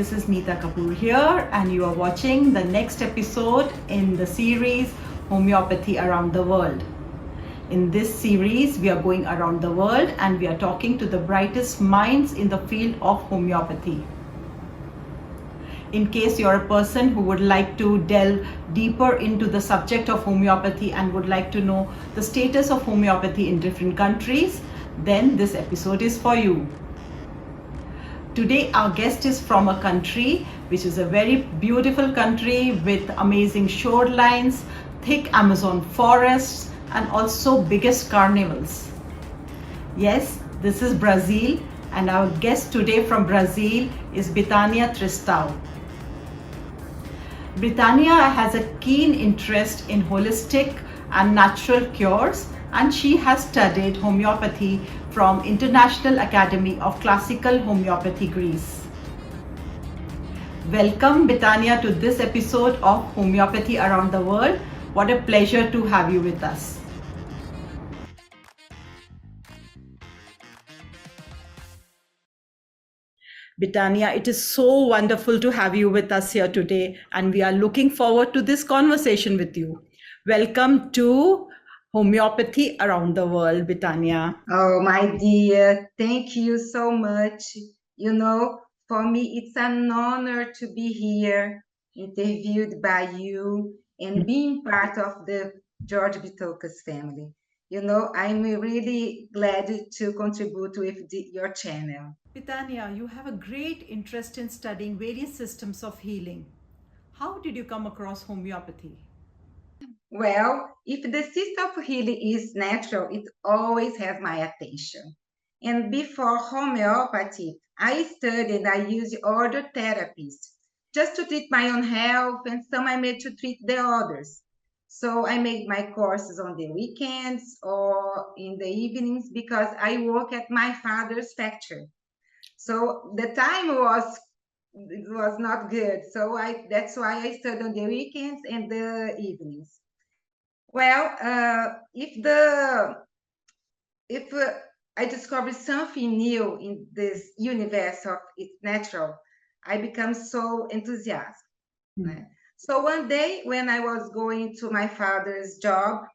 this is Neeta Kapoor here, and you are watching the next episode in the series Homeopathy Around the World. In this series, we are going around the world and we are talking to the brightest minds in the field of homeopathy. In case you're a person who would like to delve deeper into the subject of homeopathy and would like to know the status of homeopathy in different countries, then this episode is for you. Today our guest is from a country which is a very beautiful country with amazing shorelines, thick Amazon forests, and also biggest carnivals. Yes, this is Brazil, and our guest today from Brazil is Betania Tristao. Betania has a keen interest in holistic and natural cures, and she has studied homeopathy from International Academy of Classical Homeopathy, Greece. Welcome, Betania, to this episode of Homeopathy Around the World. What a pleasure to have you with us. Betania, it is so wonderful to have you with us here today, and we are looking forward to this conversation with you. Welcome to Homeopathy Around the World, Betania. Oh, my dear, thank you so much. For me, it's an honor to be here, interviewed by you, and being part of the George Vithoulkas family. I'm really glad to contribute with your channel. Betania, you have a great interest in studying various systems of healing. How did you come across homeopathy? Well, if the system of healing is natural, it always has my attention. And before homeopathy, I studied, I used other therapies just to treat my own health, and some I made to treat the others. So I made my courses on the weekends or in the evenings because I work at my father's factory. So the time was not good. So that's why I studied on the weekends and the evenings. Well, if I discover something new in this universe of it's natural, I become so enthusiastic. Né? So one day when I was going to my father's job,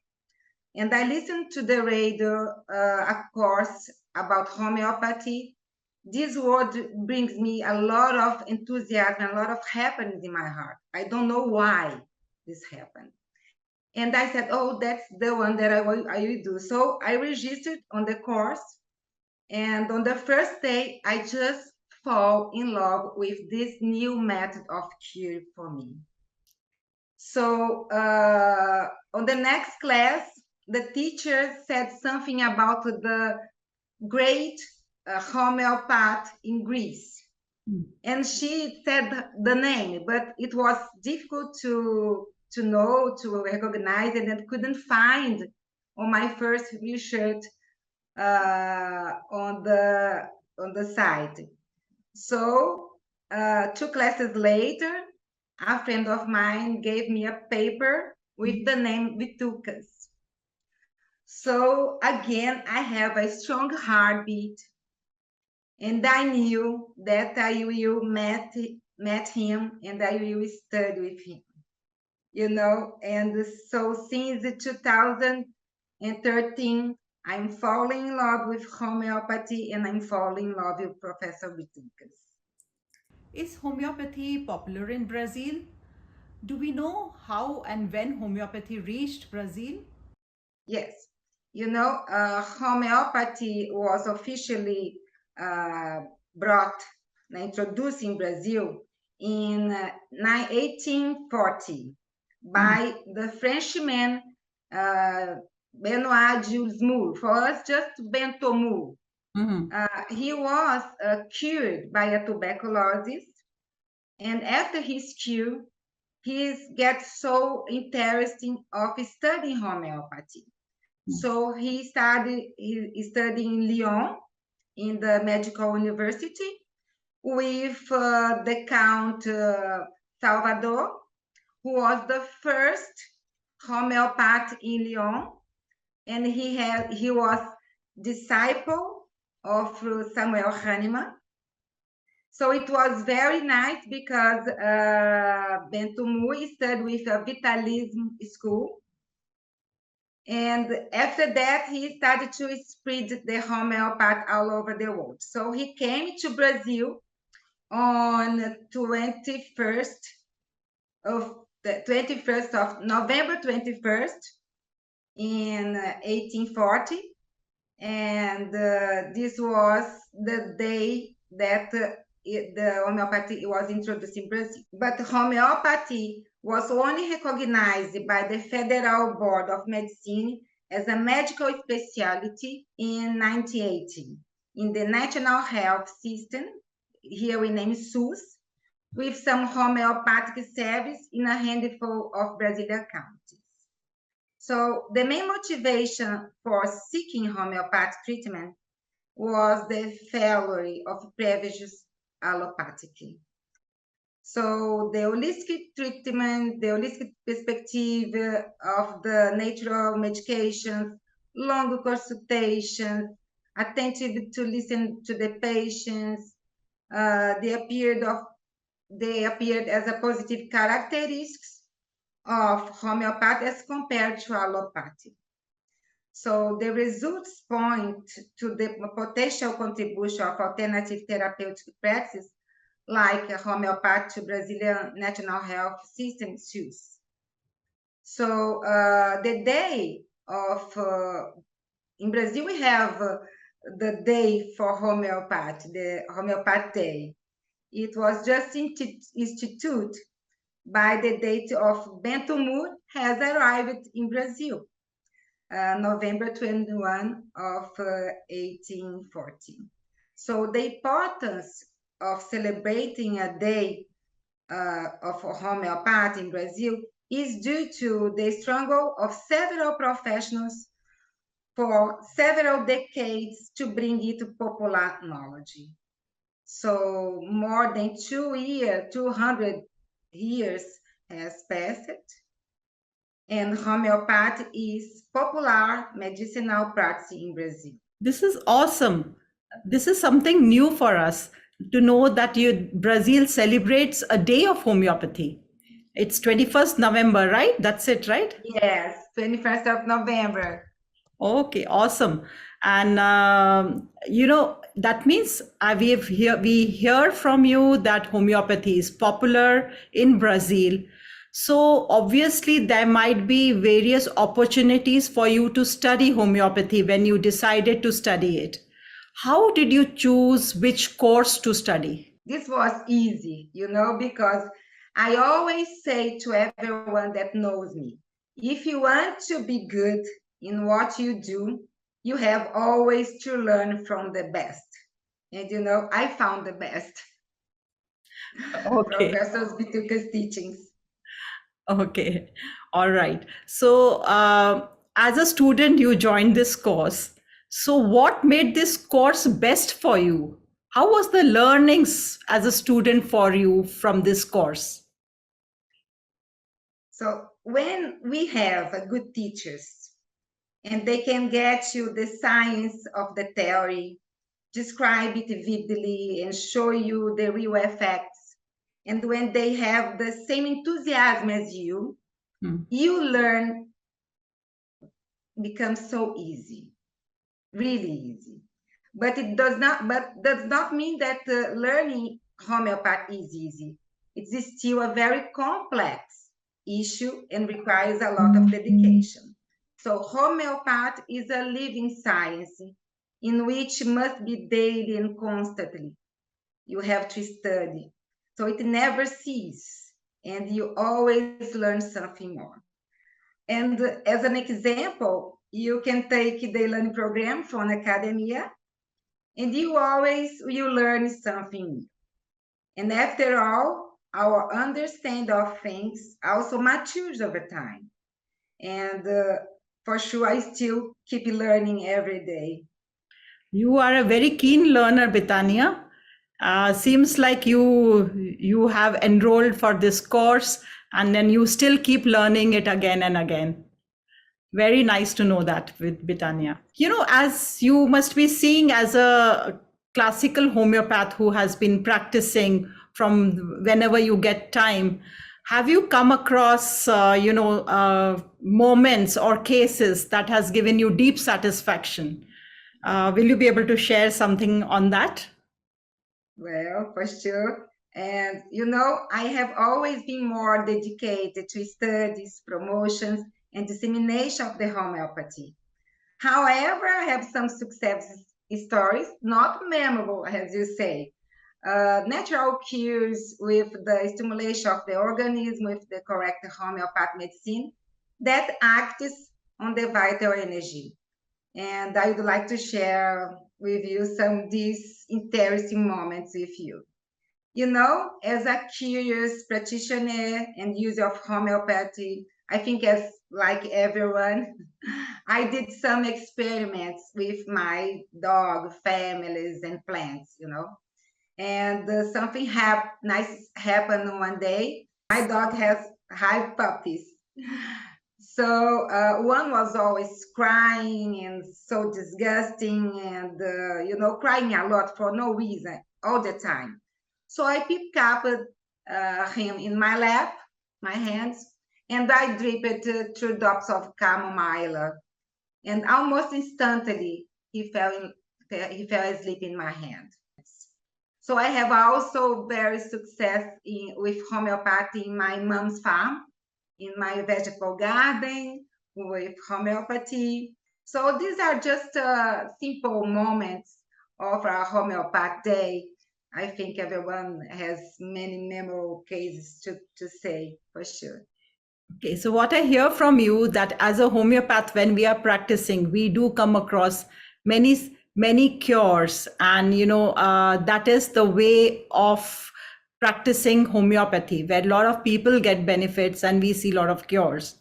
and I listened to the radio, a course about homeopathy, this word brings me a lot of enthusiasm, a lot of happiness in my heart. I don't know why this happened. And I said, oh, that's the one that I will do. So I registered on the course. And on the first day, I just fall in love with this new method of cure for me. So on the next class, the teacher said something about the great homeopath in Greece. And she said the name, but it was difficult to know, to recognize, and I couldn't find on my first research on the site. So 2 classes later, a friend of mine gave me a paper with the name Vithoulkas. So again, I have a strong heartbeat, and I knew that I will met him and I will study with him. And so since 2013, I'm falling in love with homeopathy, and I'm falling in love with Professor Vithoulkas. Is homeopathy popular in Brazil? Do we know how and when homeopathy reached Brazil? Yes. Homeopathy was officially brought, introduced in Brazil in 1840 by the Frenchman Benoit Jules Moore. For us, just Bento Moore. He was cured by a tuberculosis, and after his cure, he gets so interesting of studying homeopathy. So he studied in Lyon in the medical university with the Count Salvador, who was the first homeopath in Lyon, and he was disciple of Samuel Hahnemann. So it was very nice because Bentumu studied with a Vitalism school. And after that, he started to spread the homeopath all over the world. So he came to Brazil on 21st of November 21st in 1840. And this was the day that the homeopathy was introduced in Brazil. But homeopathy was only recognized by the Federal Board of Medicine as a medical specialty in 1980 in the National Health System, here we name SUS, with some homeopathic service in a handful of Brazilian counties. So the main motivation for seeking homeopathic treatment was the failure of previous allopathic. So the holistic treatment, the holistic perspective of the natural medications, long consultations, attentive to listen to the patients, they appeared as a positive characteristics of homeopathy as compared to allopathy. So the results point to the potential contribution of alternative therapeutic practices like homeopathy to Brazilian National Health System, SUS. So the day of, in Brazil, we have the day for homeopathy, the Homeopathy Day. It was just instituted by the date of Bentumu has arrived in Brazil, November 21 of 1840. So the importance of celebrating a day of homeopathy in Brazil is due to the struggle of several professionals for several decades to bring it to popular knowledge. So more than 200 years has passed, and homeopathy is popular medicinal practice in Brazil. This is awesome. This is something new for us to know that Brazil celebrates a day of homeopathy. It's 21st November, right? That's it, right? Yes, 21st of November. Okay, awesome. And that means we hear from you that homeopathy is popular in Brazil. So obviously there might be various opportunities for you to study homeopathy when you decided to study it. How did you choose which course to study? This was easy, because I always say to everyone that knows me, if you want to be good in what you do, you have always to learn from the best. And I found the best. Okay. Professor Vithoulkas' teachings. Okay. All right. So, as a student, you joined this course. So, what made this course best for you? How was the learnings as a student for you from this course? So, when we have good teachers and they can get you the science of the theory, describe it vividly, and show you the real effects, and when they have the same enthusiasm as you, you learn becomes so easy, really easy. But it does not mean that learning homeopathy is easy. It's still a very complex issue and requires a lot of dedication. So homeopathy is a living science in which must be daily and constantly. You have to study. So it never ceases, and you always learn something more. And as an example, you can take the learning program from academia, and you learn something new. And after all, our understanding of things also matures over time. And for sure, I still keep learning every day. You are a very keen learner, Betania. Seems like you have enrolled for this course and then you still keep learning it again and again. Very nice to know that with Betania. As you must be seeing as a classical homeopath who has been practicing from whenever you get time, have you come across, moments or cases that has given you deep satisfaction? Will you be able to share something on that? Well, for sure. And I have always been more dedicated to studies, promotions, and dissemination of the homeopathy. However, I have some success stories, not memorable, as you say. Natural cures with the stimulation of the organism with the correct homeopath medicine that acts on the vital energy. And I would like to share with you some of these interesting moments with you. As a curious practitioner and user of homeopathy, I think as like everyone, I did some experiments with my dog, families, and plants, And something nice happened one day. My dog has 5 puppies. So one was always crying and so disgusting and, crying a lot for no reason all the time. So I picked up him in my lap, my hands, and I dripped 2 drops of chamomile. And almost instantly, he fell asleep in my hand. So I have also very success with homeopathy in my mom's farm, in my vegetable garden, with homeopathy. So these are just simple moments of a homeopath day. I think everyone has many memorable cases to say, for sure. Okay, so what I hear from you that as a homeopath, when we are practicing, we do come across many cures, and that is the way of practicing homeopathy, where a lot of people get benefits and we see a lot of cures.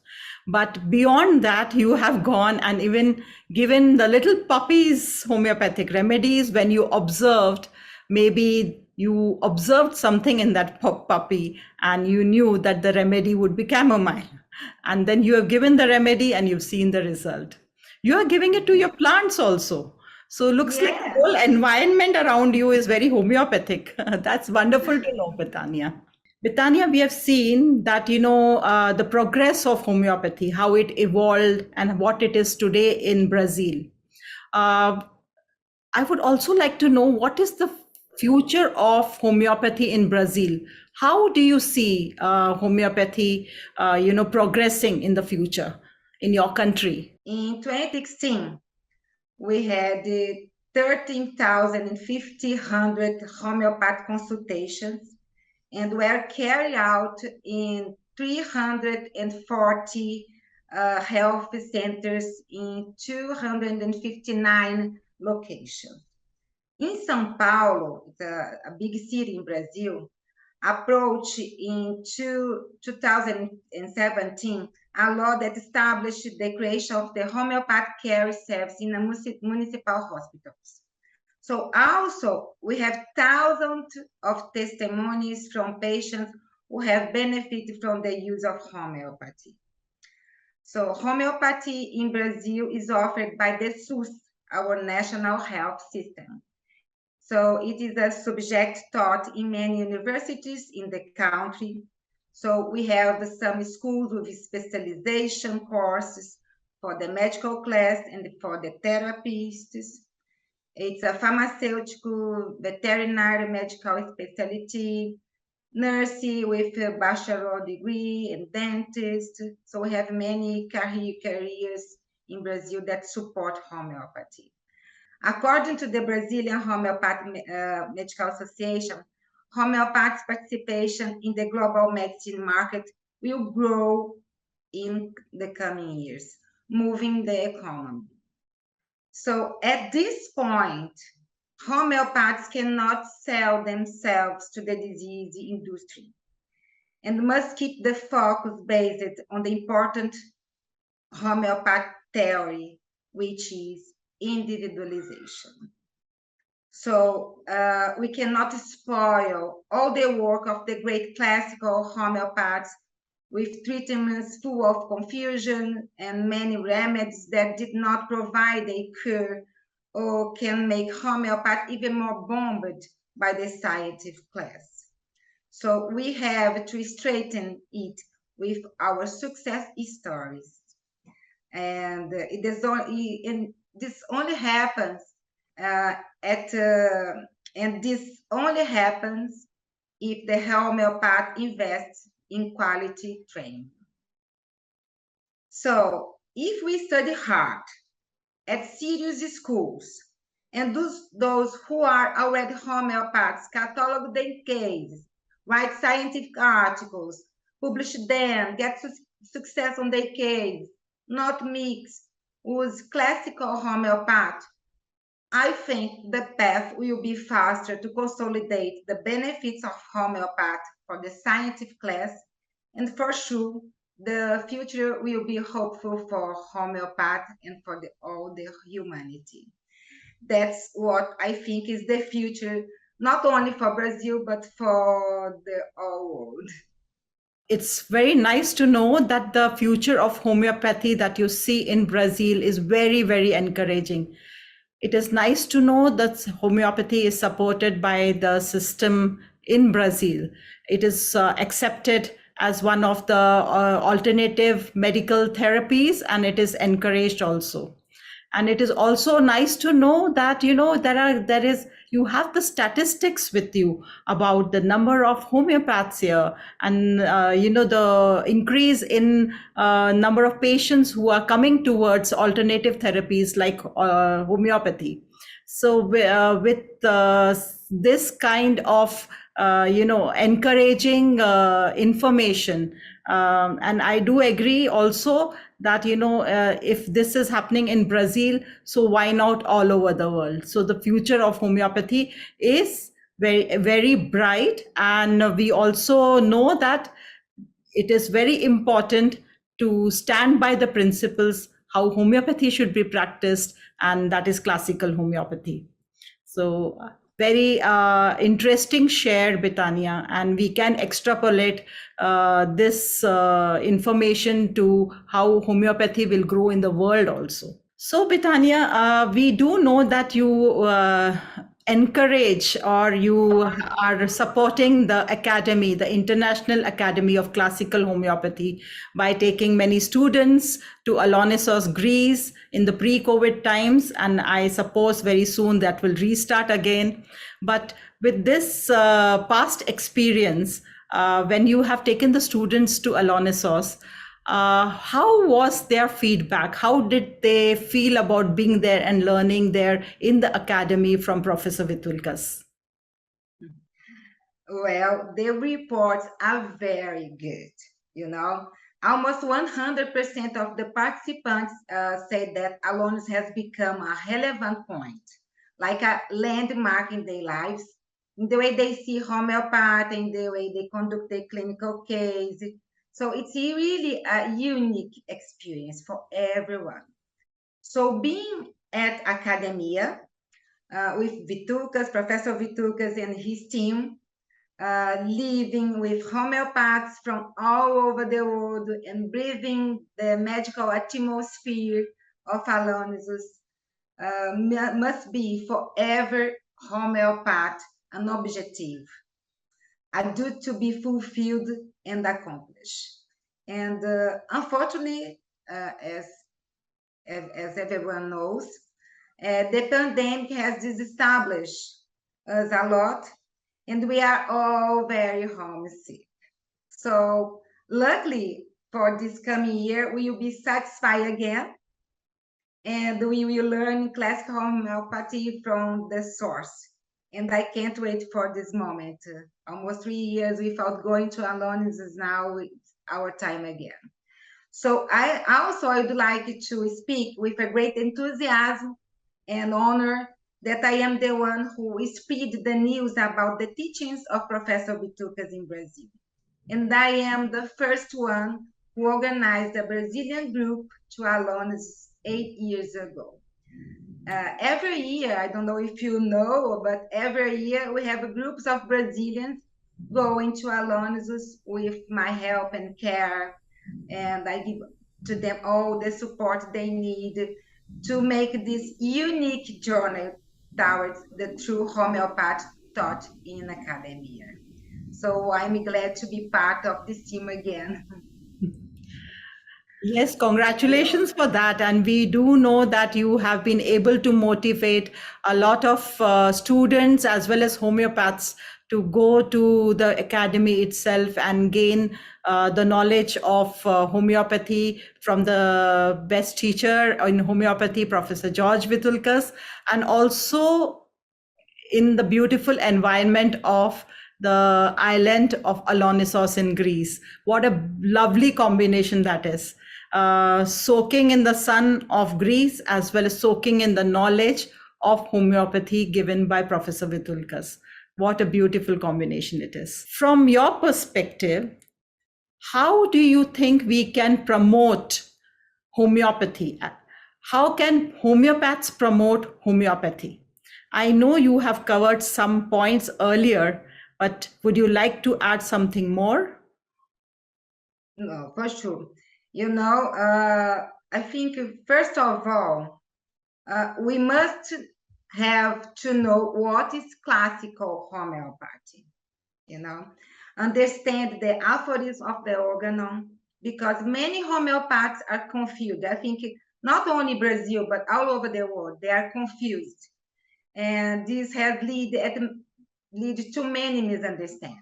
But beyond that, you have gone and even given the little puppies homeopathic remedies when you observed, maybe you observed something in that puppy and you knew that the remedy would be chamomile. And then you have given the remedy and you've seen the result. You are giving it to your plants also. So looks like the Yeah. whole environment around you is very homeopathic. That's wonderful to know, Betania. Betania, we have seen that, the progress of homeopathy, how it evolved and what it is today in Brazil. Uh, I would also like to know what is the future of homeopathy in Brazil? How do you see homeopathy, progressing in the future in your country? In 2016, we had 13,500 homeopath consultations and were carried out in 340 health centers in 259 locations. In São Paulo, a big city in Brazil, approached in 2017 a law that established the creation of the homeopathic care service in municipal hospitals. So also, we have thousands of testimonies from patients who have benefited from the use of homeopathy. So homeopathy in Brazil is offered by the SUS, our national health system. So it is a subject taught in many universities in the country. So we have some schools with specialization courses for the medical class and for the therapists. It's a pharmaceutical, veterinary medical specialty, nursing with a bachelor degree, and dentist. So we have many careers in Brazil that support homeopathy. According to the Brazilian Homeopathic Medical Association, homeopathic participation in the global medicine market will grow in the coming years, moving the economy. So at this point, homeopaths cannot sell themselves to the disease industry and must keep the focus based on the important homeopathic theory, which is individualization. So we cannot spoil all the work of the great classical homeopaths with treatments full of confusion and many remedies that did not provide a cure or can make homeopathy even more bombed by the scientific class. So we have to straighten it with our success stories. And this only happens and this only happens if the homeopath invests in quality training. So if we study hard at serious schools, and those who are already homeopaths catalog their cases, write scientific articles, publish them, get success on their case, not mix with classical homeopath, I think the path will be faster to consolidate the benefits of homeopath for the scientific class, and for sure, the future will be hopeful for homeopath and for all the humanity. That's what I think is the future, not only for Brazil, but for the whole world. It's very nice to know that the future of homeopathy that you see in Brazil is very, very encouraging. It is nice to know that homeopathy is supported by the system in Brazil. It is accepted as one of the alternative medical therapies, and it is encouraged also. And it is also nice to know that you have the statistics with you about the number of homeopaths here, and the increase in number of patients who are coming towards alternative therapies like homeopathy. So with this kind of encouraging information, and I do agree also that if this is happening in Brazil, so why not all over the world? So the future of homeopathy is very, very bright, and we also know that it is very important to stand by the principles how homeopathy should be practiced, and that is classical homeopathy. So very interesting share, Betania, and we can extrapolate this information to how homeopathy will grow in the world also. So, Betania, we do know that you encourage, or you are supporting the academy, the International Academy of Classical Homeopathy, by taking many students to Alonissos, Greece in the pre-COVID times. And I suppose very soon that will restart again. But with this past experience, when you have taken the students to Alonissos, how was their feedback? How did they feel about being there and learning there in the academy from Professor Vithoulkas? Well, the reports are very good, you know. Almost 100% of the participants say that Alonis has become a relevant point, like a landmark in their lives, in the way they see homeopathy, in the way they conduct their clinical case. So it's really a unique experience for everyone. So being at academia with Vithoulkas, Professor Vithoulkas and his team, living with homeopaths from all over the world and breathing the magical atmosphere of Alonissus must be forever homeopath an objective, a duty to be fulfilled and accomplished. And unfortunately, as everyone knows, the pandemic has disestablished us a lot, and we are all very homesick. So luckily for this coming year, we will be satisfied again, and we will learn classical homeopathy from the source. And I can't wait for this moment. Almost 3 years without going to Alonis is now our time again. So I would like to speak with a great enthusiasm and honor that I am the one who spread the news about the teachings of Professor Vithoulkas in Brazil. And I am the first one who organized a Brazilian group to Alonis 8 years ago. Every year, I don't know if you know, but every year we have groups of Brazilians going to Alonis with my help and care, and I give to them all the support they need to make this unique journey towards the true homeopath taught in academia. So I'm glad to be part of this team again. Yes, congratulations for that. And we do know that you have been able to motivate a lot of students as well as homeopaths to go to the academy itself and gain the knowledge of homeopathy from the best teacher in homeopathy, Professor George Vithoulkas, and also in the beautiful environment of the island of Alonissos in Greece. What a lovely combination that is. Soaking in the sun of Greece as well as soaking in the knowledge of homeopathy given by Professor Vithoulkas. What a beautiful combination it is. From your perspective, how do you think we can promote homeopathy? How can homeopaths promote homeopathy? I know you have covered some points earlier, but would you like to add something more? No, for sure. I think first of all, we must have to know what is classical homeopathy, understand the aphorisms of the organon, because many homeopaths are confused. I think not only Brazil, but all over the world, they are confused. And this has lead to many misunderstandings.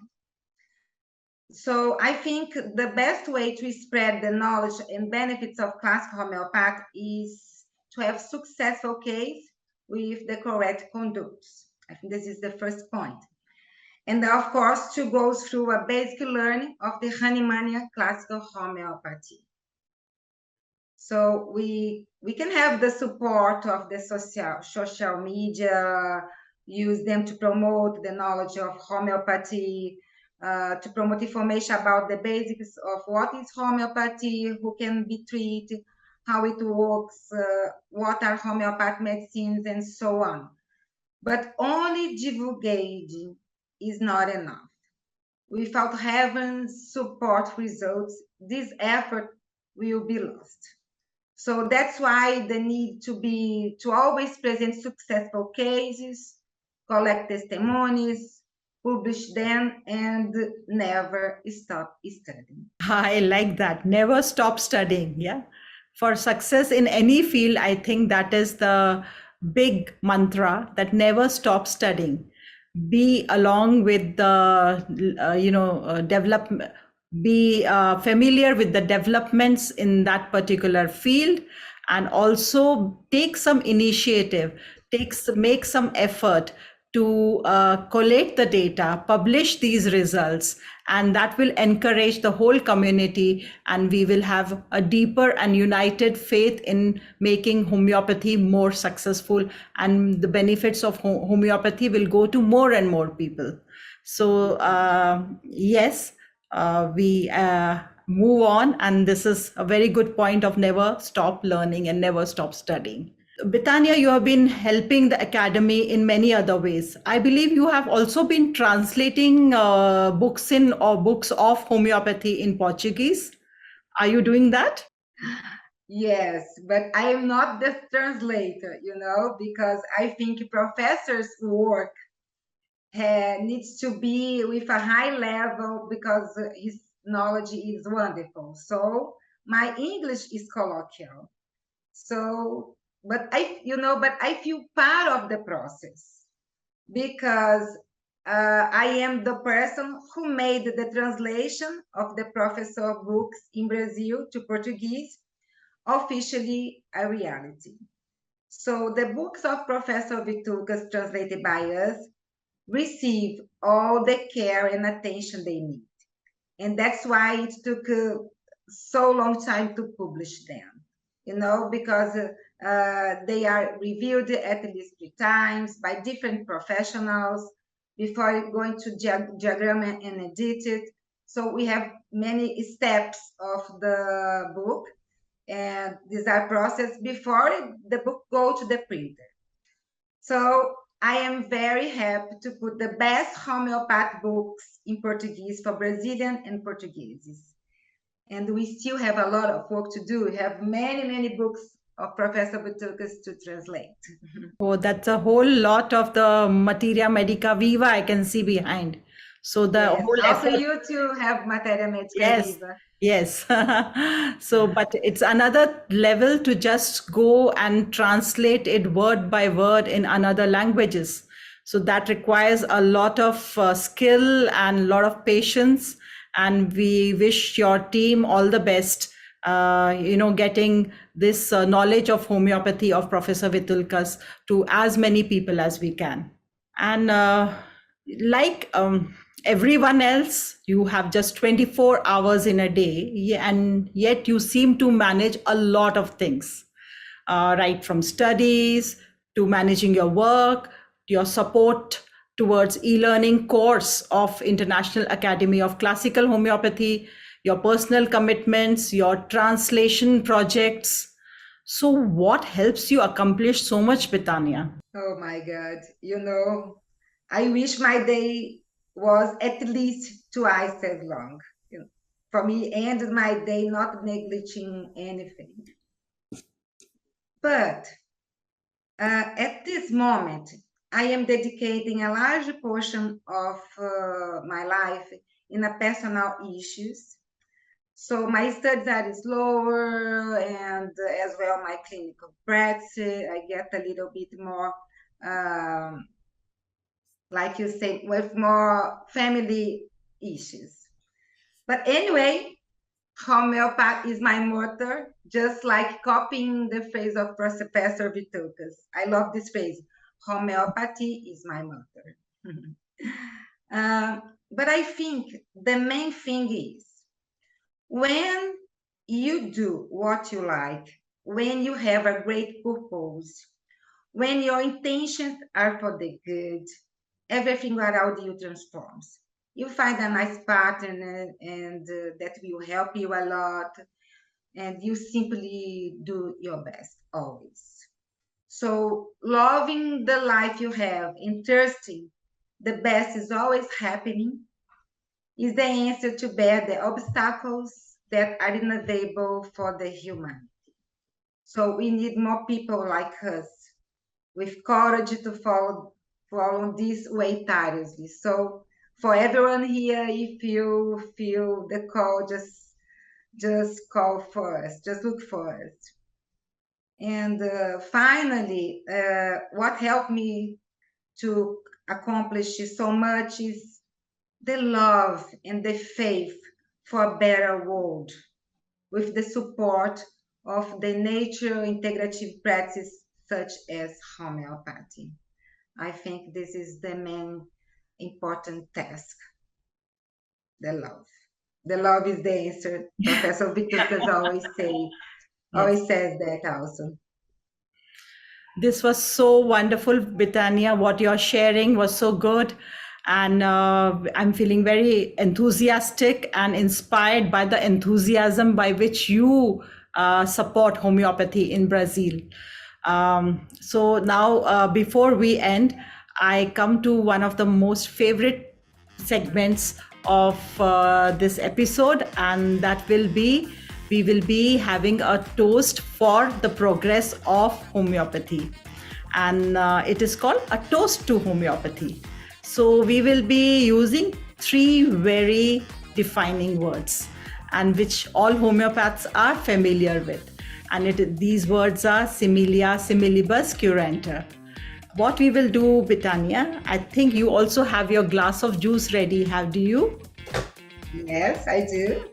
So I think the best way to spread the knowledge and benefits of classical homeopathy is to have successful case with the correct conducts. I think this is the first point. And of course, to go through a basic learning of the Hahnemannian classical homeopathy. So we can have the support of the social media, use them to promote the knowledge of homeopathy, to promote information about the basics of what is homeopathy, who can be treated, how it works, what are homeopathic medicines, and so on. But only divulgating is not enough. Without having support results, this effort will be lost. So that's why the need to always present successful cases, collect testimonies, publish them, and never stop studying. I like that. Never stop studying. Yeah. For success in any field, I think that is the big mantra, that never stop studying. Be along with the, development, be familiar with the developments in that particular field, and also take some initiative, make some effort to collate the data, publish these results, and that will encourage the whole community, and we will have a deeper and united faith in making homeopathy more successful, and the benefits of homeopathy will go to more and more people. So yes, we move on, and this is a very good point of never stop learning and never stop studying. Betania, you have been helping the academy in many other ways. I believe you have also been translating books in or books of homeopathy in Portuguese. Are you doing that? Yes, but I am not the translator, because I think professors' work needs to be with a high level because his knowledge is wonderful. So my English is colloquial. So, but I feel part of the process because I am the person who made the translation of the professor books in Brazil to Portuguese officially a reality. So the books of Professor Vithoulkas translated by us receive all the care and attention they need. And that's why it took so long time to publish them, because they are reviewed at least 3 times by different professionals before going to diagram and edit it. So we have many steps of the book, and these are processed before the book go to the printer. So I am very happy to put the best homeopath books in Portuguese for Brazilian and Portuguese. And we still have a lot of work to do. We have many, many books of Professor Vithoulkas to translate. Oh, that's a whole lot of the materia medica viva I can see behind. So the Yes, whole also effort. you too have Materia Medica Yes, Viva. yes. So, but it's another level to just go and translate it word by word in another languages. So that requires a lot of skill and a lot of patience. And we wish your team all the best. Getting this knowledge of homeopathy of Professor Vithoulkas to as many people as we can. And like everyone else, you have just 24 hours in a day, and yet you seem to manage a lot of things, right from studies to managing your work, your support towards e-learning course of International Academy of Classical Homeopathy, your personal commitments, your translation projects. So what helps you accomplish so much, Betania? Oh my God. I wish my day was at least twice as long. For me, end my day not neglecting anything. But at this moment, I am dedicating a large portion of my life in a personal issues. So my studies are slower, and as well my clinical practice, I get a little bit more, like you say, with more family issues. But anyway, homeopath is my motto, just like copying the phrase of Professor Vithoulkas. I love this phrase. Homeopathy is my motto. But I think the main thing is when you do what you like, when you have a great purpose, when your intentions are for the good, everything around you transforms. You find a nice partner and that will help you a lot, and you simply do your best always. So loving the life you have and thirsting the best is always happening is the answer to bear the obstacles that are unavailable for the human. So we need more people like us with courage to follow this way tirelessly. So for everyone here, if you feel the call, just call for us, just look for us. And finally, what helped me to accomplish so much is the love and the faith for a better world, with the support of the nature integrative practice such as homeopathy. I think this is the main important task, the love. The love is the answer. Professor Vithoulkas Yes. always says that also. This was so wonderful, Bitania. What you're sharing was so good. And I'm feeling very enthusiastic and inspired by the enthusiasm by which you support homeopathy in Brazil. So now, before we end, I come to one of the most favorite segments of this episode, and that will be we will be having a toast for the progress of homeopathy, and it is called a toast to homeopathy. So we will be using three very defining words, and which all homeopaths are familiar with, and these words are similia similibus curanter. What we will do, Bitania, I think you also have your glass of juice ready. Do you? Yes, I do.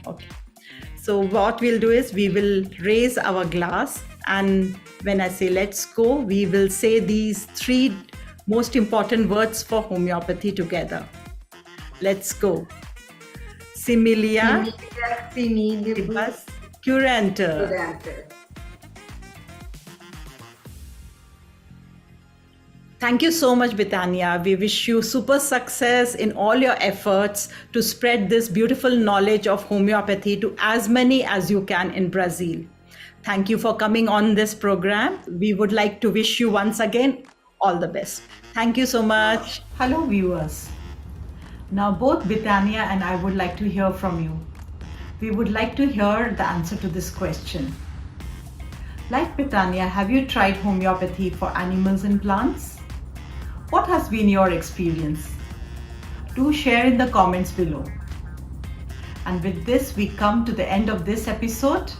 Okay. So what we'll do is we will raise our glass, and when I say let's go, we will say these three most important words for homeopathy together. Let's go. Similia Similibus curanter. curanter. Thank you so much, Betania. We wish you super success in all your efforts to spread this beautiful knowledge of homeopathy to as many as you can in Brazil. Thank you for coming on this program. We would like to wish you once again all the best. Thank you so much. Hello, viewers. Now, both Betania and I would like to hear from you. We would like to hear the answer to this question. Like Betania, have you tried homeopathy for animals and plants? What has been your experience? Do share in the comments below. And with this, we come to the end of this episode.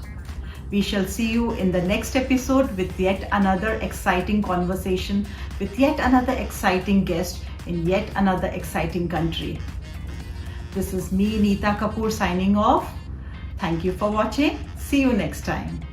We shall see you in the next episode with yet another exciting conversation, with yet another exciting guest in yet another exciting country. This is me, Neeta Kapoor, signing off. Thank you for watching. See you next time.